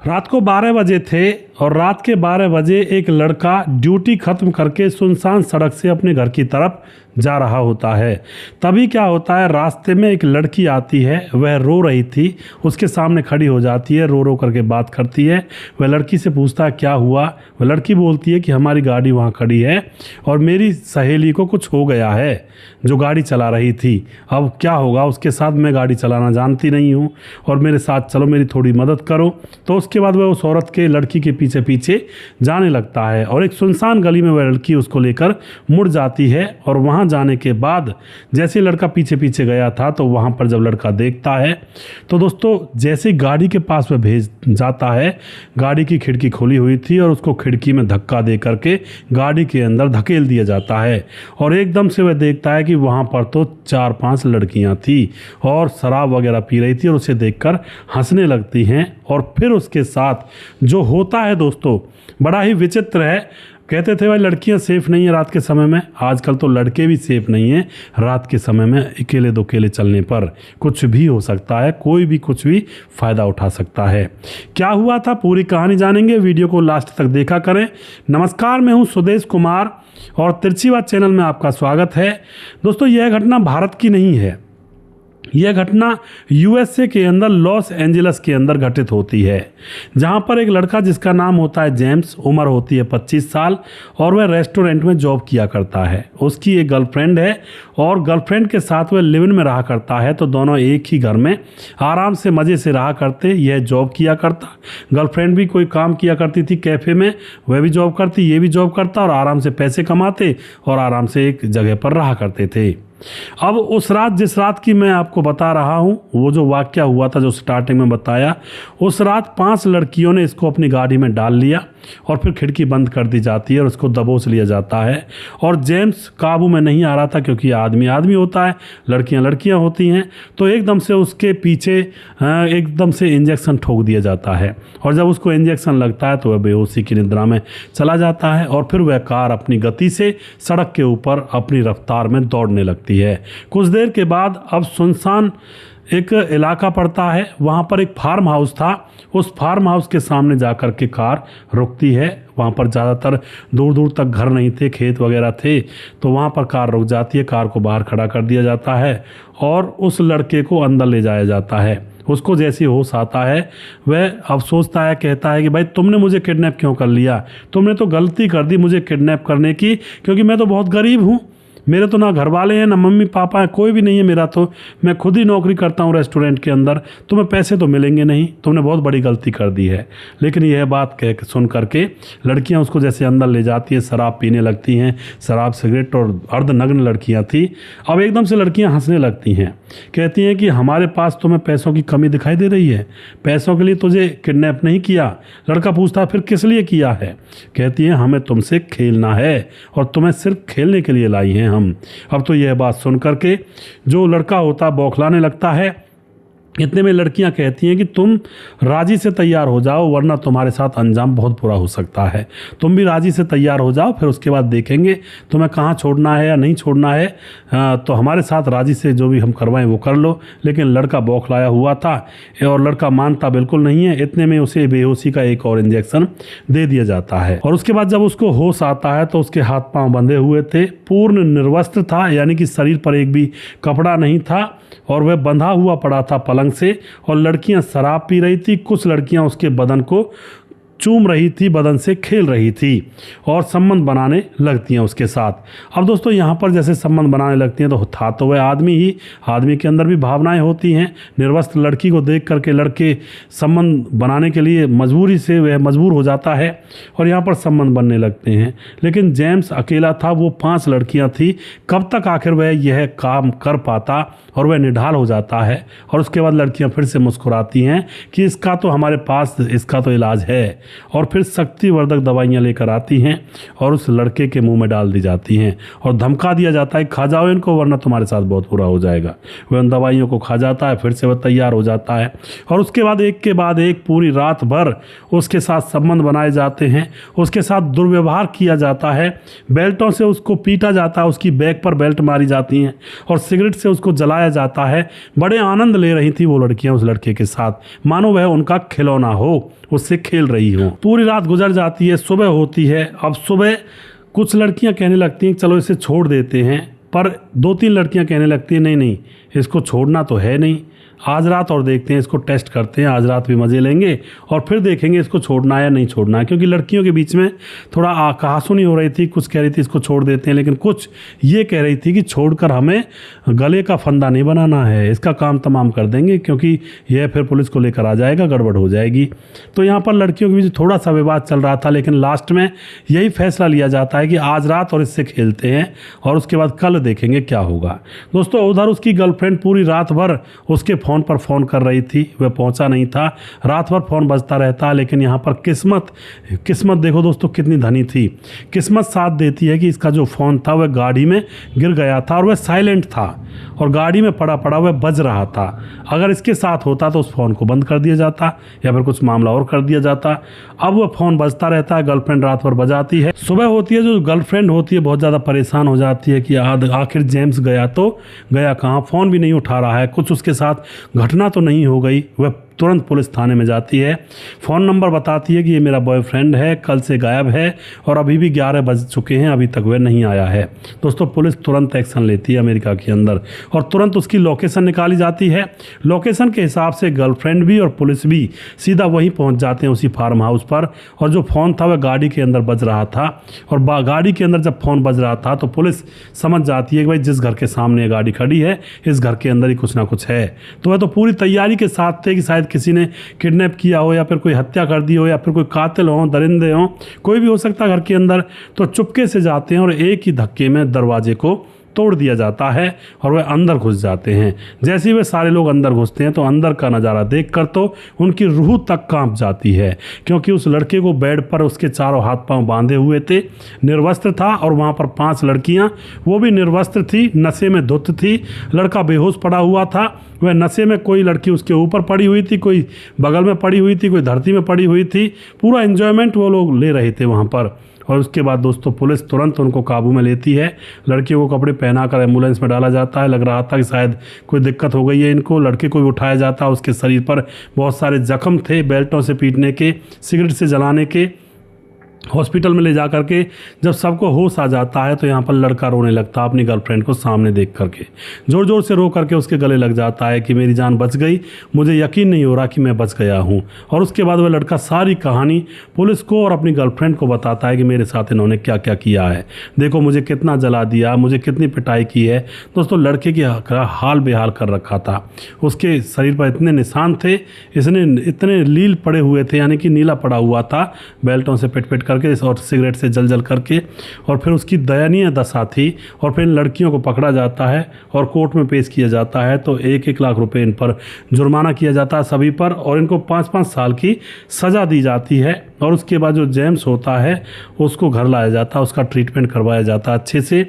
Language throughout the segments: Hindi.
रात को 12 बजे थे और रात के 12 बजे एक लड़का ड्यूटी ख़त्म करके सुनसान सड़क से अपने घर की तरफ जा रहा होता है। तभी क्या होता है, रास्ते में एक लड़की आती है। वह रो रही थी, उसके सामने खड़ी हो जाती है, रो रो करके बात करती है। वह लड़की से पूछता है क्या हुआ। वह लड़की बोलती है कि हमारी गाड़ी वहाँ खड़ी है और मेरी सहेली को कुछ हो गया है जो गाड़ी चला रही थी। अब क्या होगा उसके साथ, मैं गाड़ी चलाना जानती नहीं हूँ और मेरे साथ चलो, मेरी थोड़ी मदद करो। तो उसके बाद वह उस औरत के लड़की के पीछे पीछे जाने लगता है और एक सुनसान गली में वह लड़की उसको लेकर मुड़ जाती है। और वहाँ जाने के बाद जैसे लड़का पीछे पीछे गया था तो वहाँ पर जब लड़का देखता है तो दोस्तों, जैसे गाड़ी के पास वह भेज जाता है, गाड़ी की खिड़की खुली हुई थी और उसको खिड़की में धक्का दे करके गाड़ी के अंदर धकेल दिया जाता है। और एकदम से वह देखता है कि वहाँ पर तो 4-5 लड़कियाँ थी और शराब वगैरह पी रही थी और उसे देखकर हंसने लगती हैं। और फिर उसके साथ जो होता है दोस्तों, बड़ा ही विचित्र है। कहते थे भाई लड़कियां सेफ नहीं है रात के समय में, आजकल तो लड़के भी सेफ नहीं है। रात के समय में अकेले दोकेले चलने पर कुछ भी हो सकता है, कोई भी कुछ भी फ़ायदा उठा सकता है। क्या हुआ था पूरी कहानी जानेंगे, वीडियो को लास्ट तक देखा करें। नमस्कार, मैं हूं सुदेश कुमार और तिरछी बात चैनल में आपका स्वागत है। दोस्तों, यह घटना भारत की नहीं है, यह घटना यूएसए के अंदर लॉस एंजलिस के अंदर घटित होती है, जहां पर एक लड़का जिसका नाम होता है जेम्स, उम्र होती है 25 साल और वह रेस्टोरेंट में जॉब किया करता है। उसकी एक गर्लफ्रेंड है और गर्लफ्रेंड के साथ वह लिव इन में रहा करता है। तो दोनों एक ही घर में आराम से मज़े से रहा करते। यह जॉब किया करता, गर्लफ्रेंड भी कोई काम किया करती थी कैफ़े में, वह भी जॉब करती, ये भी जॉब करता और आराम से पैसे कमाते और आराम से एक जगह पर रहा करते थे। अब उस रात, जिस रात की मैं आपको बता रहा हूँ, वो जो वाकया हुआ था जो स्टार्टिंग में बताया, उस रात 5 लड़कियों ने इसको अपनी गाड़ी में डाल लिया और फिर खिड़की बंद कर दी जाती है और उसको दबोच लिया जाता है। और जेम्स काबू में नहीं आ रहा था क्योंकि आदमी आदमी होता है, लड़कियां लड़कियां होती हैं। तो एकदम से उसके पीछे एकदम से इंजेक्शन ठोक दिया जाता है और जब उसको इंजेक्शन लगता है तो वह बेहोशी की निद्रा में चला जाता है और फिर वह कार अपनी गति से सड़क के ऊपर अपनी रफ्तार में दौड़ने लगती है। कुछ देर के बाद अब सुनसान एक इलाका पड़ता है, वहाँ पर एक फार्म हाउस था। उस फार्म हाउस के सामने जाकर के कार रुकती है। वहाँ पर ज़्यादातर दूर दूर तक घर नहीं थे, खेत वगैरह थे। तो वहाँ पर कार रुक जाती है, कार को बाहर खड़ा कर दिया जाता है और उस लड़के को अंदर ले जाया जाता है। उसको जैसे होश आता है वह अब सोचता है, कहता है कि भाई तुमने मुझे किडनैप क्यों कर लिया, तुमने तो गलती कर दी मुझे किडनैप करने की, क्योंकि मैं तो बहुत गरीब हूँ, मेरे तो ना घर वाले हैं ना मम्मी पापा हैं, कोई भी नहीं है मेरा, तो मैं खुद ही नौकरी करता हूँ रेस्टोरेंट के अंदर, तुम्हें पैसे तो मिलेंगे नहीं, तुमने बहुत बड़ी गलती कर दी है। लेकिन यह बात कह सुन करके लड़कियाँ उसको जैसे अंदर ले जाती है, शराब पीने लगती हैं, शराब सिगरेट, और अर्धनग्न लड़कियाँ थी। अब एकदम से लड़कियाँ हंसने लगती हैं, कहती हैं कि हमारे पास तुम्हें पैसों की कमी दिखाई दे रही है, पैसों के लिए तुझे किडनैप नहीं किया। लड़का पूछता है फिर किस लिए किया है। कहती हैं हमें तुमसे खेलना है और तुम्हें सिर्फ खेलने के लिए लाई हैं हम। अब तो यह बात सुन करके जो लड़का होता है बौखलाने लगता है। इतने में लड़कियां कहती हैं कि तुम राजी से तैयार हो जाओ वरना तुम्हारे साथ अंजाम बहुत बुरा हो सकता है, तुम भी राजी से तैयार हो जाओ, फिर उसके बाद देखेंगे तुम्हें कहाँ छोड़ना है या नहीं छोड़ना है। तो हमारे साथ राजी से जो भी हम करवाएं वो कर लो। लेकिन लड़का बौखलाया हुआ था और लड़का मानता बिल्कुल नहीं है। इतने में उसे बेहोशी का एक और इंजेक्शन दे दिया जाता है और उसके बाद जब उसको होश आता है तो उसके हाथ पांव बंधे हुए थे, पूर्ण निर्वस्त्र था, यानी कि शरीर पर एक भी कपड़ा नहीं था और वह बंधा हुआ पड़ा था पलंग से। और लड़कियां शराब पी रही थी, कुछ लड़कियां उसके बदन को चूम रही थी, बदन से खेल रही थी और संबंध बनाने लगती हैं उसके साथ। अब दोस्तों यहाँ पर जैसे संबंध बनाने लगती हैं तो था तो वह आदमी ही, आदमी के अंदर भी भावनाएं होती हैं। निर्वस्त्र लड़की को देख करके लड़के संबंध बनाने के लिए मजबूरी से वह मजबूर हो जाता है और यहाँ पर संबंध बनने लगते हैं। लेकिन जेम्स अकेला था, वो 5 लड़कियाँ थी, कब तक आखिर वह यह काम कर पाता और वह निढाल हो जाता है। और उसके बाद लड़कियाँ फिर से मुस्कुराती हैं कि इसका तो हमारे पास, इसका तो इलाज है। और फिर शक्तिवर्धक दवाइयाँ लेकर आती हैं और उस लड़के के मुंह में डाल दी जाती हैं और धमका दिया जाता है खा जाओ इनको वरना तुम्हारे साथ बहुत बुरा हो जाएगा। वह उन दवाइयों को खा जाता है, फिर से वह तैयार हो जाता है और उसके बाद एक के बाद एक पूरी रात भर उसके साथ संबंध बनाए जाते हैं, उसके साथ दुर्व्यवहार किया जाता है, बेल्टों से उसको पीटा जाता है, उसकी बैक पर बेल्ट मारी जाती हैं और सिगरेट से उसको जलाया जाता है। बड़े आनंद ले रही थी वो लड़कियां उस लड़के के साथ, मानो वह उनका खिलौना हो। उससे खेल रही हों। पूरी रात गुजर जाती है, सुबह होती है। अब सुबह कुछ लड़कियां कहने लगती हैं चलो इसे छोड़ देते हैं, पर 2-3 लड़कियां कहने लगती हैं नहीं नहीं इसको छोड़ना तो है नहीं, आज रात और देखते हैं, इसको टेस्ट करते हैं, आज रात भी मज़े लेंगे और फिर देखेंगे इसको छोड़ना है या नहीं छोड़ना है। क्योंकि लड़कियों के बीच में थोड़ा कहासुनी हो रही थी, कुछ कह रही थी इसको छोड़ देते हैं, लेकिन कुछ ये कह रही थी कि छोड़कर हमें गले का फंदा नहीं बनाना है, इसका काम तमाम कर देंगे क्योंकि यह फिर पुलिस को लेकर आ जाएगा, गड़बड़ हो जाएगी। तो यहाँ पर लड़कियों के बीच थोड़ा सा विवाद चल रहा था, लेकिन लास्ट में यही फैसला लिया जाता है कि आज रात और इससे खेलते हैं और उसके बाद कल देखेंगे क्या होगा। दोस्तों उधर उसकी गर्लफ्रेंड पूरी रात भर उसके फ़ोन पर फ़ोन कर रही थी, वह पहुंचा नहीं था, रात भर फ़ोन बजता रहता। लेकिन यहाँ पर किस्मत देखो दोस्तों कितनी धनी थी, किस्मत साथ देती है कि इसका जो फ़ोन था वह गाड़ी में गिर गया था और वह साइलेंट था और गाड़ी में पड़ा वह बज रहा था। अगर इसके साथ होता तो उस फ़ोन को बंद कर दिया जाता या फिर कुछ मामला और कर दिया जाता। अब वह फ़ोन बजता रहता है, गर्लफ्रेंड रात भर बजाती है। सुबह होती है, जो गर्लफ्रेंड होती है बहुत ज़्यादा परेशान हो जाती है कि आखिर जेम्स गया तो गया कहाँ, फ़ोन भी नहीं उठा रहा है, कुछ उसके साथ घटना तो नहीं हो गई। वह तुरंत पुलिस थाने में जाती है, फ़ोन नंबर बताती है कि ये मेरा बॉयफ्रेंड है, कल से गायब है और अभी भी 11 बज चुके हैं, अभी तक वह नहीं आया है। दोस्तों पुलिस तुरंत एक्शन लेती है अमेरिका के अंदर और तुरंत उसकी लोकेशन निकाली जाती है। लोकेशन के हिसाब से गर्लफ्रेंड भी और पुलिस भी सीधा वहीं पहुंच जाते हैं, उसी फार्म हाउस पर। और जो फ़ोन था वह गाड़ी के अंदर बज रहा था और गाड़ी के अंदर जब फ़ोन बज रहा था तो पुलिस समझ जाती है कि भाई जिस घर के सामने गाड़ी खड़ी है इस घर के अंदर ही कुछ ना कुछ है। तो वह तो पूरी तैयारी के साथ थे कि शायद किसी ने किडनैप किया हो या फिर कोई हत्या कर दी हो या फिर कोई कातिल हो, दरिंदे हो, कोई भी हो सकता है घर के अंदर। तो चुपके से जाते हैं और एक ही धक्के में दरवाजे को तोड़ दिया जाता है और वह अंदर घुस जाते हैं। जैसे ही वे सारे लोग अंदर घुसते हैं तो अंदर का नज़ारा देखकर तो उनकी रूह तक कांप जाती है, क्योंकि उस लड़के को बेड पर उसके चारों हाथ पांव बांधे हुए थे, निर्वस्त्र था और वहाँ पर 5 लड़कियाँ, वो भी निर्वस्त्र थी, नशे में धुत थी। लड़का बेहोश पड़ा हुआ था, वह नशे में, कोई लड़की उसके ऊपर पड़ी हुई थी, कोई बगल में पड़ी हुई थी, कोई धरती में पड़ी हुई थी। पूरा एंजॉयमेंट वो लोग ले रहे थे वहाँ पर। और उसके बाद दोस्तों पुलिस तुरंत उनको काबू में लेती है। लड़कियों को कपड़े पहनाकर एम्बुलेंस में डाला जाता है। लग रहा था कि शायद कोई दिक्कत हो गई है इनको। लड़के को भी उठाया जाता है, उसके शरीर पर बहुत सारे जख्म थे, बेल्टों से पीटने के, सिगरेट से जलाने के। हॉस्पिटल में ले जा करके जब सबको होश आ जाता है तो यहाँ पर लड़का रोने लगता है अपनी गर्लफ्रेंड को सामने देख करके, ज़ोर ज़ोर से रो करके उसके गले लग जाता है कि मेरी जान बच गई, मुझे यकीन नहीं हो रहा कि मैं बच गया हूँ। और उसके बाद वह लड़का सारी कहानी पुलिस को और अपनी गर्लफ्रेंड को बताता है कि मेरे साथ इन्होंने क्या क्या किया है, देखो मुझे कितना जला दिया, मुझे कितनी पिटाई की है। दोस्तों लड़के की हाल बेहाल कर रखा था, उसके शरीर पर इतने निशान थे, इसने इतने लील पड़े हुए थे, यानी कि नीला पड़ा हुआ था बेल्टों से पिट करके और सिगरेट से जल करके। और फिर उसकी दयनीय दशा थी। और फिर लड़कियों को पकड़ा जाता है और कोर्ट में पेश किया जाता है। तो 1-1 लाख रुपए इन पर जुर्माना किया जाता है सभी पर, और इनको 5-5 साल की सज़ा दी जाती है। और उसके बाद जो जेम्स होता है उसको घर लाया जाता है, उसका ट्रीटमेंट करवाया जाता है अच्छे से।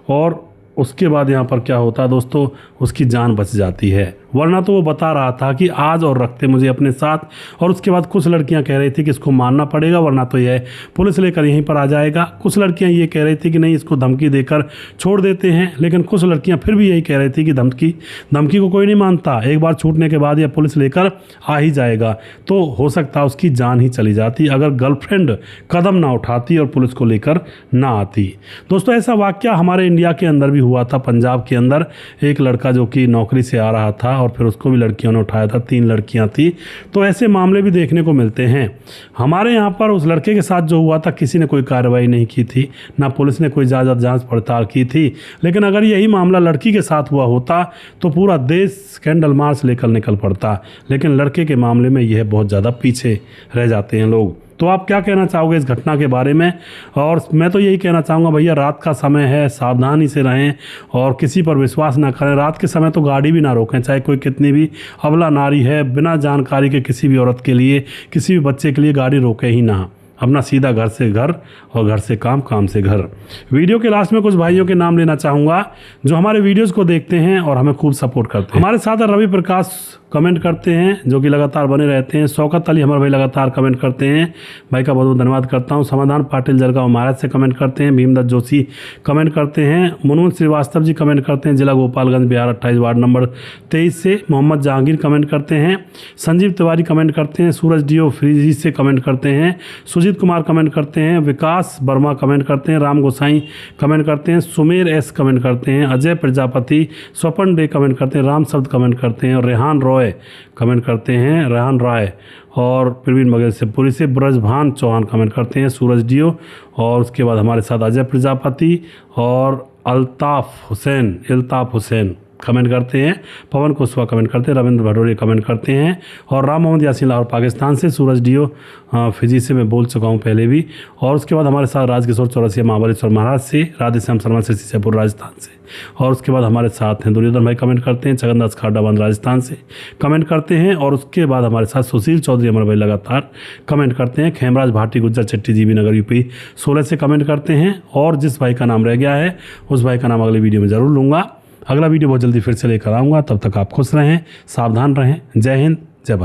और उसके बाद यहाँ पर क्या होता है दोस्तों, उसकी जान बच जाती है, वरना तो वो बता रहा था कि आज और रखते मुझे अपने साथ। और उसके बाद कुछ लड़कियां कह रही थी कि इसको मारना पड़ेगा वरना तो यह पुलिस लेकर यहीं पर आ जाएगा। कुछ लड़कियां ये कह रही थी कि नहीं इसको धमकी देकर छोड़ देते हैं, लेकिन कुछ लड़कियां फिर भी यही कह रही थी कि धमकी को कोई नहीं मानता, एक बार छूटने के बाद यह पुलिस लेकर आ ही जाएगा। तो हो सकता है उसकी जान ही चली जाती अगर गर्लफ्रेंड कदम ना उठाती और पुलिस को लेकर ना आती। दोस्तों ऐसा वाकया हमारे इंडिया के अंदर भी हुआ था। पंजाब के अंदर एक लड़का जो कि नौकरी से आ रहा था और फिर उसको भी लड़कियों ने उठाया था, 3 लड़कियां थी। तो ऐसे मामले भी देखने को मिलते हैं। हमारे यहाँ पर उस लड़के के साथ जो हुआ था किसी ने कोई कार्रवाई नहीं की थी, ना पुलिस ने कोई ज़्यादा जांच पड़ताल की थी। लेकिन अगर यही मामला लड़की के साथ हुआ होता तो पूरा देश कैंडल मार्च लेकर निकल पड़ता। लेकिन लड़के के मामले में यह बहुत ज़्यादा पीछे रह जाते हैं लोग। तो आप क्या कहना चाहोगे इस घटना के बारे में? और मैं तो यही कहना चाहूँगा भैया, रात का समय है, सावधानी से रहें और किसी पर विश्वास ना करें। रात के समय तो गाड़ी भी ना रोकें, चाहे कोई कितनी भी अबला नारी है, बिना जानकारी के किसी भी औरत के लिए, किसी भी बच्चे के लिए गाड़ी रोके ही ना। अपना सीधा घर से घर और घर से काम, काम से घर। वीडियो के लास्ट में कुछ भाइयों के नाम लेना चाहूँगा जो हमारे वीडियोस को देखते हैं और हमें खूब सपोर्ट करते हैं। हमारे साथ रवि प्रकाश कमेंट करते हैं जो कि लगातार बने रहते हैं। शौकत अली हमारे भाई लगातार कमेंट करते हैं, भाई का बहुत बहुत धन्यवाद करता हूं। समाधान पाटिल जलगांव महाराज से कमेंट करते हैं। भीमदत्त जोशी कमेंट करते हैं। मनोज श्रीवास्तव जी कमेंट करते हैं, जिला गोपालगंज बिहार 28 वार्ड नंबर 23 से। मोहम्मद जहांगीर कमेंट करते हैं। संजीव तिवारी कमेंट करते हैं। सूरज डीओ फ्रीजी से कमेंट करते हैं। सुजीत कुमार कमेंट करते हैं। विकास वर्मा कमेंट करते हैं। राम गोसाई कमेंट करते हैं। सुमेर एस कमेंट करते हैं। अजय प्रजापति, स्वपन डे कमेंट करते हैं। राम शब्द कमेंट करते हैं और रेहान रॉय कमेंट करते हैं, रेहान राय। और प्रवीण बघेल से पुरी से ब्रजभान चौहान कमेंट करते हैं, सूरज डीओ। और उसके बाद हमारे साथ अजय प्रजापति और अल्ताफ़ हुसैन कमेंट करते हैं। पवन कुशवाहा कमेंट करते हैं। रविंद्र भटोरिया कमेंट करते हैं। और राम मोहम्मद यासीन लाहौर पाकिस्तान से। सूरज डीओ फिजी से मैं बोल चुका हूँ पहले भी। और उसके बाद हमारे साथ राजकिशोर चौरसिया महाबलेश्वर महाराज से। राधेश्याम शर्मा से जयपुर राजस्थान से। और उसके बाद हमारे साथ हैं दुर्योधन भाई कमेंट करते हैं, छगनदास खाडाबांध राजस्थान से कमेंट करते हैं। और उसके बाद हमारे साथ सुशील चौधरी हमारे भाई लगातार कमेंट करते हैं। खेमराज भाटी गुज्जर चट्टी जीबी नगर यूपी 16 से कमेंट करते हैं। और जिस भाई का नाम रह गया है उस भाई का नाम अगले वीडियो में ज़रूर लूँगा। अगला वीडियो बहुत जल्दी फिर से लेकर आऊँगा। तब तक आप खुश रहें, सावधान रहें। जय हिंद,